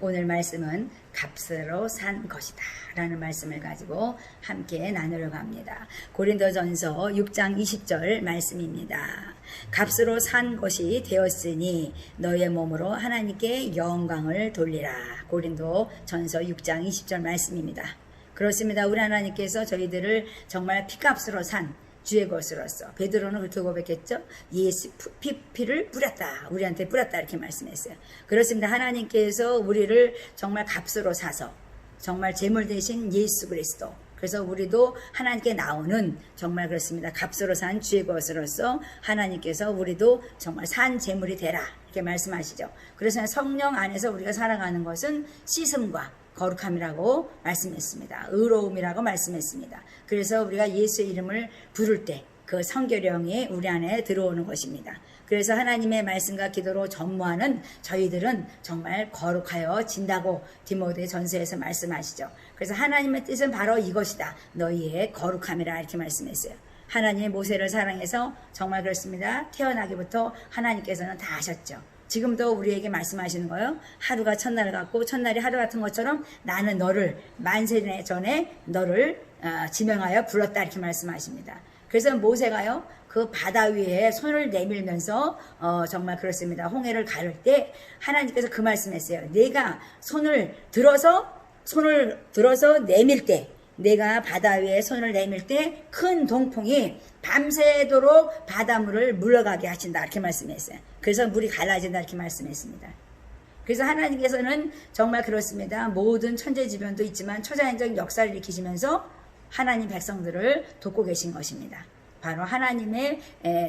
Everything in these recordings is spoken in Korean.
오늘 말씀은 값으로 산 것이다 라는 말씀을 가지고 함께 나누려고 합니다. 고린도전서 6장 20절 말씀입니다. 값으로 산 것이 되었으니 너의 몸으로 하나님께 영광을 돌리라. 고린도전서 6장 20절 말씀입니다. 그렇습니다. 우리 하나님께서 저희들을 정말 피값으로 산 주의 것으로서, 베드로는 그렇게 고백했죠. 예수 피를 뿌렸다, 우리한테 뿌렸다 이렇게 말씀했어요. 그렇습니다. 하나님께서 우리를 정말 값으로 사서 정말 제물 대신 예수 그리스도, 그래서 우리도 하나님께 나오는 정말 그렇습니다. 값으로 산 주의 것으로서 하나님께서 우리도 정말 산 제물이 되라 이렇게 말씀하시죠. 그래서 성령 안에서 우리가 살아가는 것은 씻음과 거룩함이라고 말씀했습니다. 의로움이라고 말씀했습니다. 그래서 우리가 예수의 이름을 부를 때 그 성결형이 우리 안에 들어오는 것입니다. 그래서 하나님의 말씀과 기도로 전무하는 저희들은 정말 거룩하여 진다고 디모데 전서에서 말씀하시죠. 그래서 하나님의 뜻은 바로 이것이다. 너희의 거룩함이라 이렇게 말씀했어요. 하나님의 모세를 사랑해서 정말 그렇습니다. 태어나기부터 하나님께서는 다 하셨죠. 지금도 우리에게 말씀하시는 거예요. 하루가 첫날 같고 첫날이 하루 같은 것처럼 나는 너를 만세 전에 너를 지명하여 불렀다 이렇게 말씀하십니다. 그래서 모세가요 그 바다 위에 손을 내밀면서 정말 그렇습니다. 홍해를 가를 때 하나님께서 그 말씀했어요. 내가 손을 들어서 내밀 때, 내가 바다 위에 손을 내밀 때 큰 동풍이 밤새도록 바닷물을 물러가게 하신다 이렇게 말씀했어요. 그래서 물이 갈라진다 이렇게 말씀했습니다. 그래서 하나님께서는 정말 그렇습니다. 모든 천재지변도 있지만 초자연적 역사를 일으키시면서 하나님 백성들을 돕고 계신 것입니다. 바로 하나님의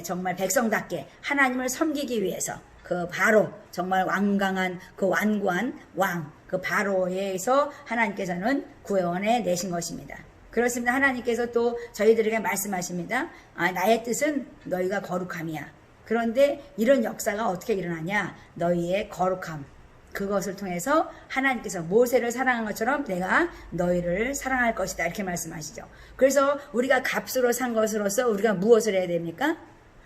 정말 백성답게 하나님을 섬기기 위해서 그 바로 정말 완강한 그 완고한 왕, 그 바로에서 하나님께서는 구원해 내신 것입니다. 그렇습니다. 하나님께서 또 저희들에게 말씀하십니다. 나의 뜻은 너희가 거룩함이야. 그런데 이런 역사가 어떻게 일어나냐? 너희의 거룩함. 그것을 통해서 하나님께서 모세를 사랑한 것처럼 내가 너희를 사랑할 것이다 이렇게 말씀하시죠. 그래서 우리가 값으로 산 것으로서 우리가 무엇을 해야 됩니까?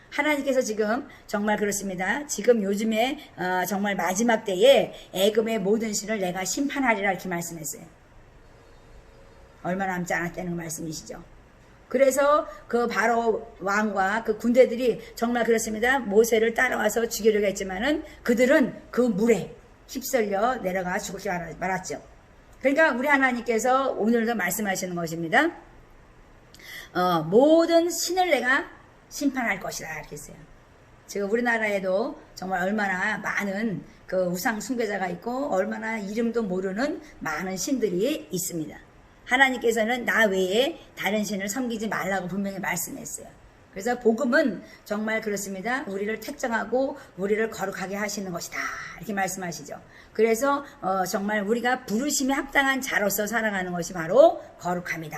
하나님께서 지금 정말 그렇습니다. 지금 요즘에 정말 마지막 때에 애굽의 모든 신을 내가 심판하리라 이렇게 말씀했어요. 얼마 남지 않았다는 말씀이시죠. 그래서 그 바로 왕과 그 군대들이 정말 그렇습니다. 모세를 따라와서 죽이려고 했지만은 그들은 그 물에 휩쓸려 내려가 죽지 말았죠. 그러니까 우리 하나님께서 오늘도 말씀하시는 것입니다. 모든 신을 내가 심판할 것이다 이렇게 했어요. 지금 우리나라에도 정말 얼마나 많은 그 우상 숭배자가 있고 얼마나 이름도 모르는 많은 신들이 있습니다. 하나님께서는 나 외에 다른 신을 섬기지 말라고 분명히 말씀했어요. 그래서 복음은 정말 그렇습니다. 우리를 택정하고 우리를 거룩하게 하시는 것이다 이렇게 말씀하시죠. 그래서 정말 우리가 부르심에 합당한 자로서 살아가는 것이 바로 거룩함이다.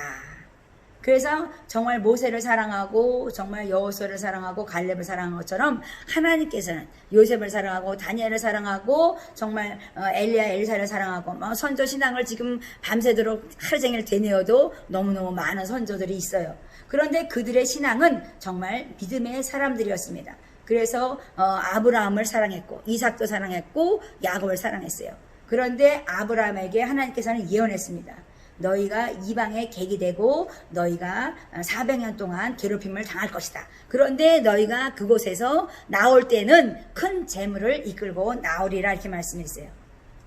그래서 정말 모세를 사랑하고 정말 여호수아를 사랑하고 갈렙을 사랑한 것처럼 하나님께서는 요셉을 사랑하고 다니엘을 사랑하고 정말 엘리야 엘사를 사랑하고 선조 신앙을 지금 밤새도록 하루 종일 되뇌어도 너무너무 많은 선조들이 있어요. 그런데 그들의 신앙은 정말 믿음의 사람들이었습니다. 그래서 아브라함을 사랑했고 이삭도 사랑했고 야곱을 사랑했어요. 그런데 아브라함에게 하나님께서는 예언했습니다. 너희가 이방의 객이 되고 너희가 400년 동안 괴롭힘을 당할 것이다. 그런데 너희가 그곳에서 나올 때는 큰 재물을 이끌고 나오리라 이렇게 말씀했어요.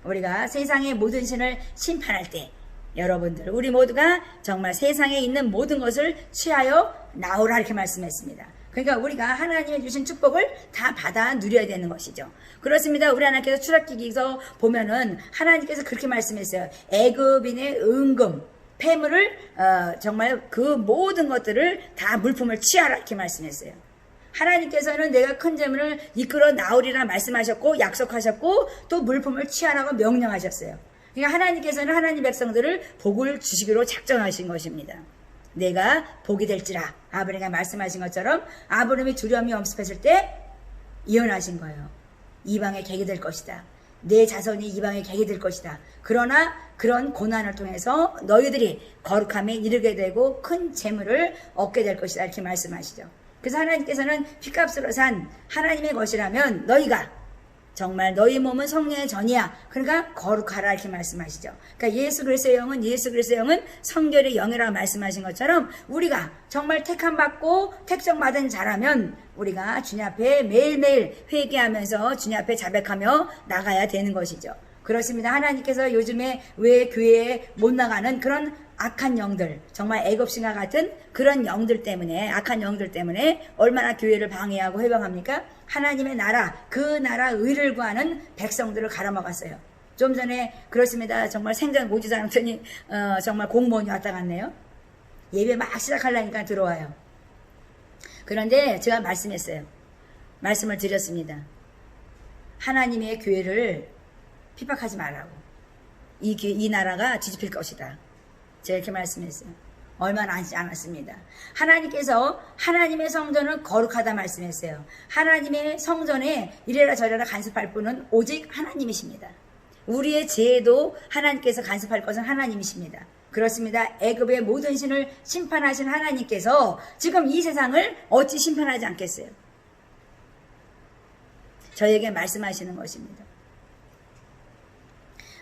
우리가 세상의 모든 신을 심판할 때 여러분들 우리 모두가 정말 세상에 있는 모든 것을 취하여 나오라 이렇게 말씀했습니다. 그러니까 우리가 하나님이 주신 축복을 다 받아 누려야 되는 것이죠. 그렇습니다. 우리 하나님께서 출애굽기서 보면은 하나님께서 그렇게 말씀했어요. 애굽인의 은금, 폐물을 정말 그 모든 것들을 다 물품을 취하라 이렇게 말씀했어요. 하나님께서는 내가 큰 재물을 이끌어 나오리라 말씀하셨고 약속하셨고 또 물품을 취하라고 명령하셨어요. 그러니까 하나님께서는 하나님 백성들을 복을 주시기로 작정하신 것입니다. 내가 복이 될지라 아브라함이 말씀하신 것처럼 아브라함이 두려움이 엄습했을 때 예언하신 거예요. 이방의 객이 될 것이다. 내 자손이 이방의 객이 될 것이다. 그러나 그런 고난을 통해서 너희들이 거룩함에 이르게 되고 큰 재물을 얻게 될 것이다 이렇게 말씀하시죠. 그래서 하나님께서는 피값으로 산 하나님의 것이라면 너희가 정말 너희 몸은 성령의 전이야. 그러니까 거룩하라 이렇게 말씀하시죠. 그러니까 예수 그리스도의 영은 성결의 영이라고 말씀하신 것처럼 우리가 정말 택함 받고 택정받은 자라면 우리가 주님 앞에 매일매일 회개하면서 주님 앞에 자백하며 나가야 되는 것이죠. 그렇습니다. 하나님께서 요즘에 왜 교회에 못 나가는 그런 악한 영들, 정말 애굽신과 같은 그런 영들 때문에, 악한 영들 때문에 얼마나 교회를 방해하고 해방합니까? 하나님의 나라, 그 나라 의를 구하는 백성들을 갈아먹었어요. 좀 전에 그렇습니다. 정말 생전 오지도 않더니 정말 공무원이 왔다 갔네요. 예배 막 시작하려니까 들어와요. 그런데 제가 말씀을 드렸습니다. 하나님의 교회를 핍박하지 말라고. 이 나라가 뒤집힐 것이다. 제가 이렇게 말씀했어요. 얼마 남지 않았습니다. 하나님께서 하나님의 성전은 거룩하다 말씀했어요. 하나님의 성전에 이래라 저래라 간섭할 분은 오직 하나님이십니다. 우리의 죄도 하나님께서 간섭할 것은 하나님이십니다. 그렇습니다. 애굽의 모든 신을 심판하신 하나님께서 지금 이 세상을 어찌 심판하지 않겠어요? 저에게 말씀하시는 것입니다.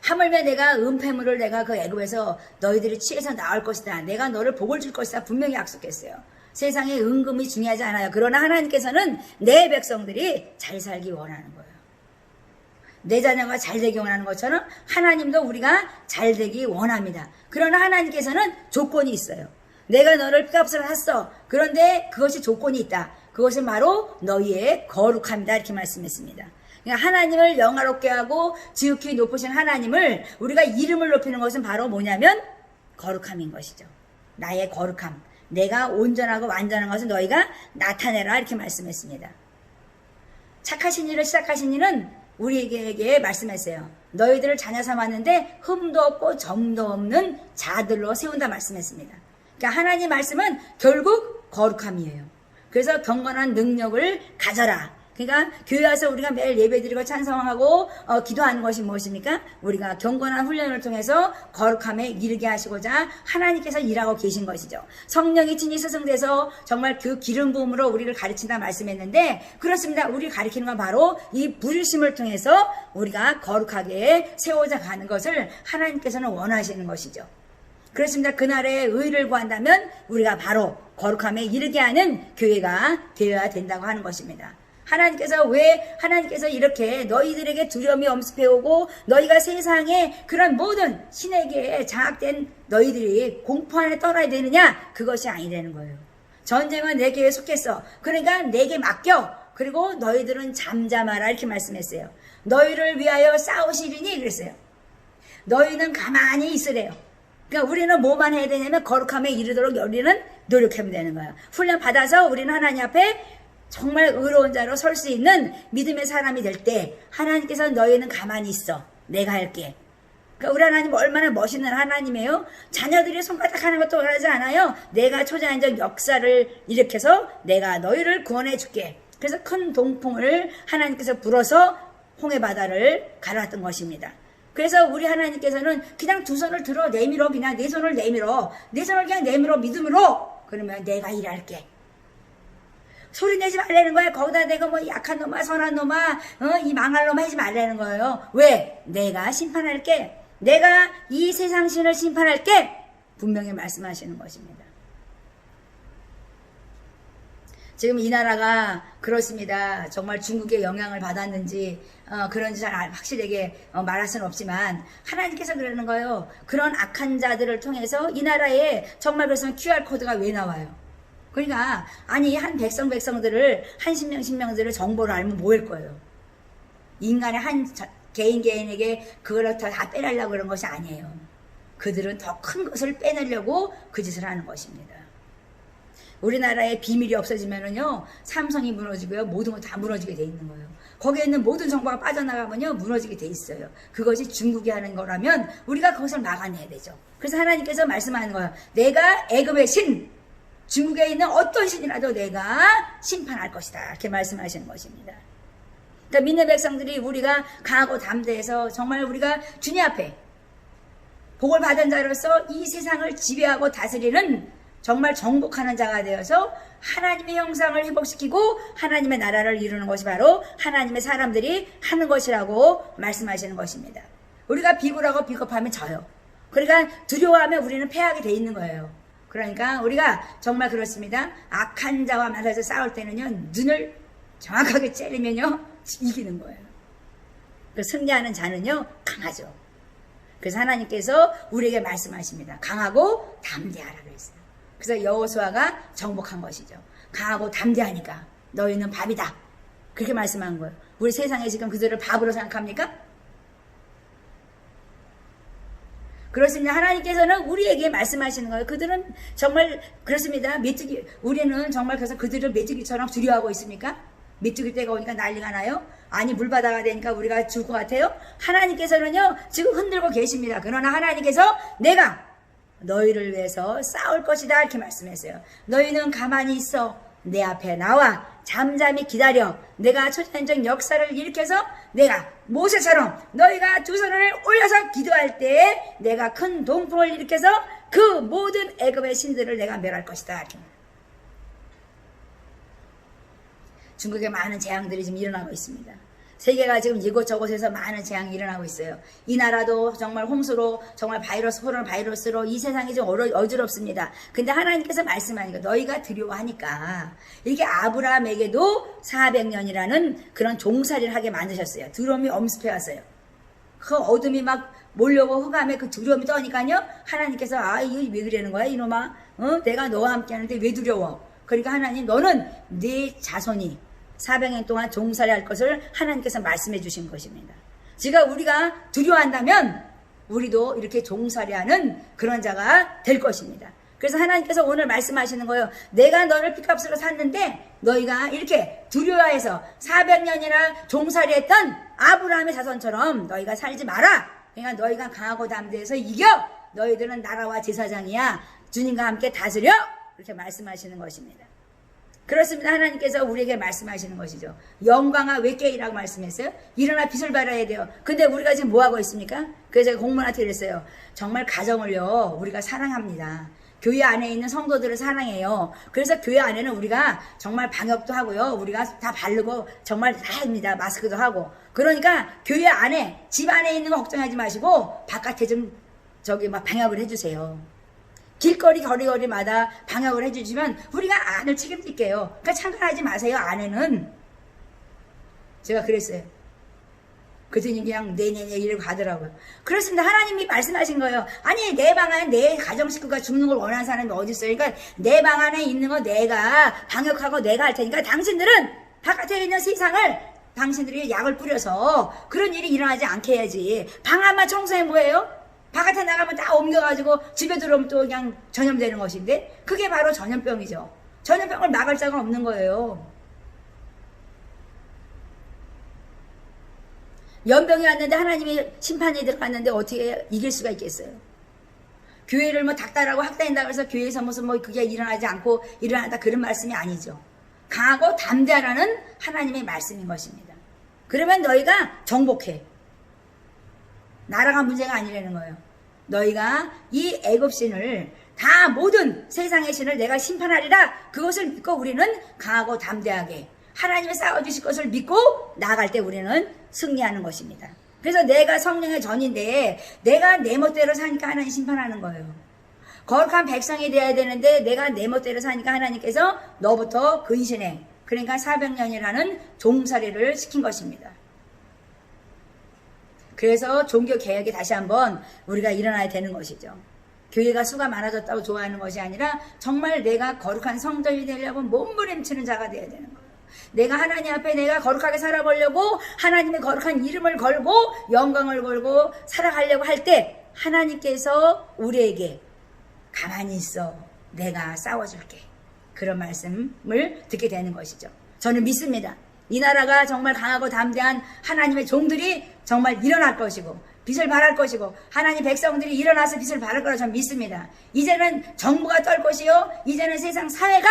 하물며 내가 은폐물을 내가 그 애굽에서 너희들이 취해서 나올 것이다. 내가 너를 복을 줄 것이다. 분명히 약속했어요. 세상에 은금이 중요하지 않아요. 그러나 하나님께서는 내 백성들이 잘 살기 원하는 거예요. 내 자녀가 잘 되기 원하는 것처럼 하나님도 우리가 잘 되기 원합니다. 그러나 하나님께서는 조건이 있어요. 내가 너를 피값을 샀어. 그런데 그것이 조건이 있다. 그것은 바로 너희의 거룩함이다. 이렇게 말씀했습니다. 그러니까 하나님을 영화롭게 하고 지극히 높으신 하나님을 우리가 이름을 높이는 것은 바로 뭐냐면 거룩함인 것이죠. 나의 거룩함. 내가 온전하고 완전한 것을 너희가 나타내라 이렇게 말씀했습니다. 착하신 일을 시작하신 이는 우리에게 말씀했어요. 너희들을 자녀 삼았는데 흠도 없고 점도 없는 자들로 세운다 말씀했습니다. 그러니까 하나님 말씀은 결국 거룩함이에요. 그래서 경건한 능력을 가져라. 그러니까 교회 와서 우리가 매일 예배드리고 찬송하고 기도하는 것이 무엇입니까? 우리가 경건한 훈련을 통해서 거룩함에 이르게 하시고자 하나님께서 일하고 계신 것이죠. 성령이 친히 스승돼서 정말 그 기름 부음으로 우리를 가르친다 말씀했는데 그렇습니다. 우리를 가르치는 건 바로 이 부르심을 통해서 우리가 거룩하게 세워져 가는 것을 하나님께서는 원하시는 것이죠. 그렇습니다. 그날의 의를 구한다면 우리가 바로 거룩함에 이르게 하는 교회가 되어야 된다고 하는 것입니다. 하나님께서 이렇게 너희들에게 두려움이 엄습해오고 너희가 세상에 그런 모든 신에게 장악된 너희들이 공포 안에 떨어야 되느냐? 그것이 아니라는 거예요. 전쟁은 내게 속했어. 그러니까 내게 맡겨. 그리고 너희들은 잠잠하라 이렇게 말씀했어요. 너희를 위하여 싸우시리니 그랬어요. 너희는 가만히 있으래요. 그러니까 우리는 뭐만 해야 되냐면 거룩함에 이르도록 우리는 노력하면 되는 거예요. 훈련 받아서 우리는 하나님 앞에 정말 의로운 자로 설 수 있는 믿음의 사람이 될 때 하나님께서 너희는 가만히 있어. 내가 할게. 그러니까 우리 하나님 얼마나 멋있는 하나님이에요. 자녀들이 손가락 하는 것도 원하지 않아요. 내가 초자연적 역사를 일으켜서 내가 너희를 구원해 줄게. 그래서 큰 동풍을 하나님께서 불어서 홍해 가랐던 것입니다. 그래서 우리 하나님께서는 그냥 두 손을 들어 내밀어 그냥 내 손을 그냥 내밀어 믿음으로 그러면 내가 일할게. 소리 내지 말라는 거야. 거기다 내가 뭐 약한 놈아 선한 놈아 이 망할 놈아 하지 말라는 거예요. 왜? 내가 심판할게. 내가 이 세상 신을 심판할게. 분명히 말씀하시는 것입니다. 지금 이 나라가 그렇습니다. 정말 중국의 영향을 받았는지 그런지 잘 확실하게 말할 수는 없지만 하나님께서 그러는 거예요. 그런 악한 자들을 통해서 이 나라에 정말 그래서 QR코드가 왜 나와요? 그러니까 아니 한 백성들을 한 10명들을 정보를 알면 뭐할 거예요. 인간의 한 개인에게 그걸 다 빼내려고 그런 것이 아니에요. 그들은 더 큰 것을 빼내려고 그 짓을 하는 것입니다. 우리나라의 비밀이 없어지면은요 삼성이 무너지고요 모든 거 다 무너지게 돼 있는 거예요. 거기에 있는 모든 정보가 빠져나가면요 무너지게 돼 있어요. 그것이 중국이 하는 거라면 우리가 그것을 막아내야 되죠. 그래서 하나님께서 말씀하는 거예요. 내가 애굽의 신 중국에 있는 어떤 신이라도 내가 심판할 것이다. 이렇게 말씀하시는 것입니다. 그러니까 믿는 백성들이 우리가 강하고 담대해서 정말 우리가 주님 앞에 복을 받은 자로서 이 세상을 지배하고 다스리는 정말 정복하는 자가 되어서 하나님의 형상을 회복시키고 하나님의 나라를 이루는 것이 바로 하나님의 사람들이 하는 것이라고 말씀하시는 것입니다. 우리가 비굴하고 비겁하면 져요. 그러니까 두려워하면 우리는 패하게 돼 있는 거예요. 그러니까 우리가 정말 그렇습니다. 악한 자와 만나서 싸울 때는요, 눈을 정확하게 째리면요 이기는 거예요. 그 승리하는 자는요 강하죠. 그래서 하나님께서 우리에게 말씀하십니다. 강하고 담대하라 그랬어요. 그래서 여호수아가 정복한 것이죠. 강하고 담대하니까 너희는 밥이다. 그렇게 말씀한 거예요. 우리 세상에 지금 그들을 밥으로 생각합니까? 그렇습니다. 하나님께서는 우리에게 말씀하시는 거예요. 그들은 정말 그렇습니다. 메뚜기, 우리는 정말 그래서 그들을 메뚜기처럼 두려워하고 있습니까? 메뚜기 때가 오니까 난리가 나요? 아니 물바다가 되니까 우리가 죽을 것 같아요? 하나님께서는요 지금 흔들고 계십니다. 그러나 하나님께서 내가 너희를 위해서 싸울 것이다 이렇게 말씀했어요. 너희는 가만히 있어 내 앞에 나와 잠잠히 기다려. 내가 초자연적 역사를 일으켜서 내가 모세처럼 너희가 두 손을 올려서 기도할 때에 내가 큰 동풍을 일으켜서 그 모든 애굽의 신들을 내가 멸할 것이다 이렇게. 중국에 많은 재앙들이 지금 일어나고 있습니다. 세계가 지금 이곳저곳에서 많은 재앙이 일어나고 있어요. 이 나라도 정말 홍수로 정말 코로나 바이러스로 이 세상이 좀 어지럽습니다. 근데 하나님께서 말씀하니까 너희가 두려워하니까 이렇게 아브라함에게도 400년이라는 그런 종살이를 하게 만드셨어요. 두려움이 엄습해 왔어요. 그 어둠이 막 몰려고 흑암에 그 두려움이 떠니까요. 하나님께서 이거 왜 그러는 거야 이놈아? 내가 너와 함께 하는데 왜 두려워? 그러니까 하나님 너는 네 자손이 400년 동안 종살이 할 것을 하나님께서 말씀해 주신 것입니다. 지금 우리가 두려워한다면 우리도 이렇게 종살이하는 그런 자가 될 것입니다. 그래서 하나님께서 오늘 말씀하시는 거예요. 내가 너를 핏값으로 샀는데 너희가 이렇게 두려워해서 400년이나 종살이했던 아브라함의 자손처럼 너희가 살지 마라. 그러니까 너희가 강하고 담대해서 이겨. 너희들은 나라와 제사장이야. 주님과 함께 다스려. 이렇게 말씀하시는 것입니다. 그렇습니다. 하나님께서 우리에게 말씀하시는 것이죠. 영광아 왜 깨이라고 말씀했어요? 일어나 빛을 발해야 돼요. 근데 우리가 지금 뭐하고 있습니까? 그래서 제가 공무원한테 그랬어요. 정말 가정을요 우리가 사랑합니다. 교회 안에 있는 성도들을 사랑해요. 그래서 교회 안에는 우리가 정말 방역도 하고요. 우리가 다 바르고 정말 다 합니다. 마스크도 하고. 그러니까 교회 안에 집 안에 있는 거 걱정하지 마시고 바깥에 좀 막 방역을 해주세요. 길거리 거리마다 방역을 해주시면 우리가 안을 책임질게요. 그러니까 참관하지 마세요. 안에는. 제가 그랬어요. 그랬더니 그냥 네네네 이러고 가더라고요. 그렇습니다. 하나님이 말씀하신 거예요. 아니 내 방 안에 내 가정 식구가 죽는 걸 원하는 사람이 어디 있어요. 그러니까 내 방 안에 있는 거 내가 방역하고 내가 할 테니까 당신들은 바깥에 있는 세상을 당신들이 약을 뿌려서 그런 일이 일어나지 않게 해야지. 방 안만 청소해 뭐예요? 바깥에 나가면 다 옮겨가지고 집에 들어오면 또 그냥 전염되는 것인데 그게 바로 전염병이죠. 전염병을 막을 자가 없는 거예요. 연병이 왔는데 하나님이 심판이 들어갔는데 어떻게 이길 수가 있겠어요? 교회를 뭐 닥달하고 학다닌다고 해서 교회에서 무슨 그게 일어나지 않고 일어난다 그런 말씀이 아니죠. 강하고 담대하라는 하나님의 말씀인 것입니다. 그러면 너희가 정복해. 나라가 문제가 아니라는 거예요. 너희가 이 애굽신을 다 모든 세상의 신을 내가 심판하리라. 그것을 믿고 우리는 강하고 담대하게 하나님이 싸워주실 것을 믿고 나아갈 때 우리는 승리하는 것입니다. 그래서 내가 성령의 전인데 내가 내 멋대로 사니까 하나님 심판하는 거예요. 거룩한 백성이 되어야 되는데 내가 내 멋대로 사니까 하나님께서 너부터 근신해. 그러니까 400년이라는 종살이를 시킨 것입니다. 그래서 종교개혁이 다시 한번 우리가 일어나야 되는 것이죠. 교회가 수가 많아졌다고 좋아하는 것이 아니라 정말 내가 거룩한 성전이 되려고 몸부림치는 자가 되어야 되는 거예요. 내가 하나님 앞에 내가 거룩하게 살아보려고 하나님의 거룩한 이름을 걸고 영광을 걸고 살아가려고 할 때 하나님께서 우리에게 가만히 있어 내가 싸워줄게. 그런 말씀을 듣게 되는 것이죠. 저는 믿습니다. 이 나라가 정말 강하고 담대한 하나님의 종들이 정말 일어날 것이고 빛을 발할 것이고 하나님 백성들이 일어나서 빛을 발할 거라 저는 믿습니다. 이제는 정부가 떨 것이요 이제는 세상 사회가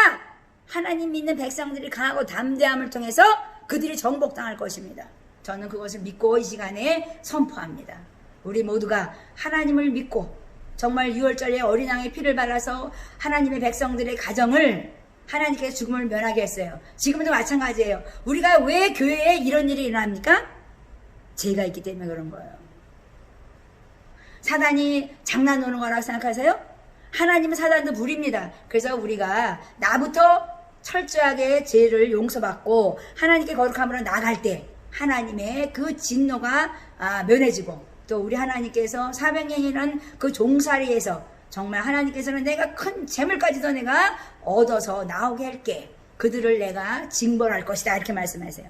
하나님 믿는 백성들이 강하고 담대함을 통해서 그들이 정복당할 것입니다. 저는 그것을 믿고 이 시간에 선포합니다. 우리 모두가 하나님을 믿고 정말 6월절에 어린 양의 피를 발라서 하나님의 백성들의 가정을 하나님께서 죽음을 면하게 했어요. 지금도 마찬가지예요. 우리가 왜 교회에 이런 일이 일어납니까? 죄가 있기 때문에 그런 거예요. 사단이 장난 노는 거라고 생각하세요? 하나님은 사단도 불입니다. 그래서 우리가 나부터 철저하게 죄를 용서받고 하나님께 거룩함으로 나갈 때 하나님의 그 진노가 면해지고, 또 우리 하나님께서 400년이라는 그 종살이에서 정말 하나님께서는 내가 큰 재물까지도 내가 얻어서 나오게 할게, 그들을 내가 징벌할 것이다, 이렇게 말씀하세요.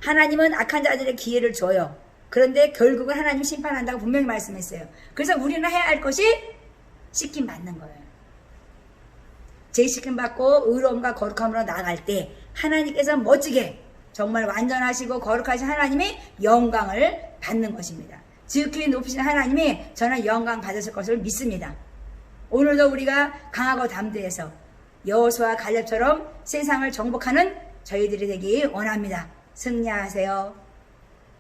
하나님은 악한 자들의 기회를 줘요. 그런데 결국은 하나님 심판한다고 분명히 말씀했어요. 그래서 우리는 해야 할 것이 씻김 받는 거예요. 죄씻김 받고 의로움과 거룩함으로 나갈 때 하나님께서 멋지게 정말 완전하시고 거룩하신 하나님이 영광을 받는 것입니다. 지극히 높으신 하나님이 저는 영광 받으실 것을 믿습니다. 오늘도 우리가 강하고 담대해서 여호수아 갈렙처럼 세상을 정복하는 저희들이 되기 원합니다. 승리하세요.